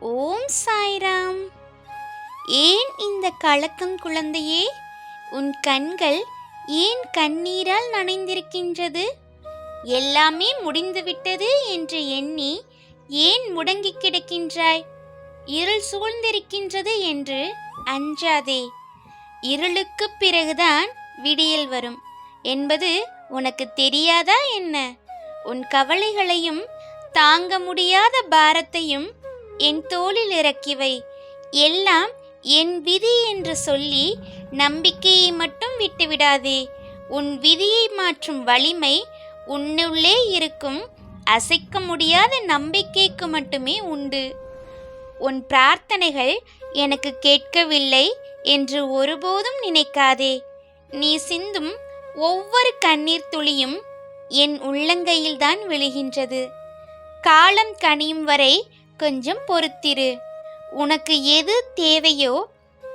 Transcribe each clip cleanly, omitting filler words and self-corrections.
ஓம் சாய்ராம். ஏன் இந்த கலக்கம் குழந்தையே? உன் கண்கள் ஏன் கண்ணீரால் நனைந்திருக்கின்றது? எல்லாமே முடிந்துவிட்டது என்று எண்ணி ஏன் முடங்கி கிடக்கின்றாய்? இருள் சூழ்ந்திருக்கின்றது என்று அஞ்சாதே. இருளுக்கு பிறகுதான் விடியல் வரும் என்பது உனக்கு தெரியாதா என்ன? உன் கவலைகளையும் தாங்க முடியாத பாரத்தையும் என் தோளில் இறக்கி வை. எல்லாம் என் விதி என்று சொல்லி நம்பிக்கையை மட்டும் விட்டுவிடாதே. உன் விதியை மாற்றும் வலிமை உன்னுள்ளே இருக்கும் அசைக்க முடியாத நம்பிக்கைக்கு மட்டுமே உண்டு. உன் பிரார்த்தனைகள் எனக்கு கேட்கவில்லை என்று ஒருபோதும் நினைக்காதே. நீ சிந்தும் ஒவ்வொரு கண்ணீர் துளியும் என் உள்ளங்கையில்தான் விழுகின்றது. காலம் கனியும் வரை கொஞ்சம் பொறுத்திரு. உனக்கு எது தேவையோ,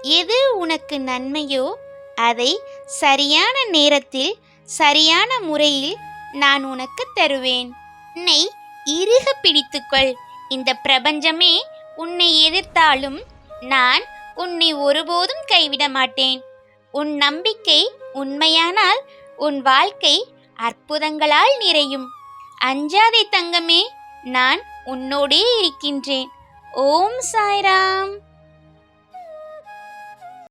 எது உனக்கு நன்மையோ அதை சரியான நேரத்தில் சரியான முறையில் நான் உனக்கு தருவேன். உன்னை இறுக பிடித்துக்கொள். இந்த பிரபஞ்சமே உன்னை எதிர்த்தாலும் நான் உன்னை ஒருபோதும் கைவிட மாட்டேன். உன் நம்பிக்கை உண்மையானால் உன் வாழ்க்கை அற்புதங்களால் நிறையும். அஞ்சாதே தங்கமே, நான் உன்னோடே இருக்கின்றேன். ஓம் சாய்ராம்.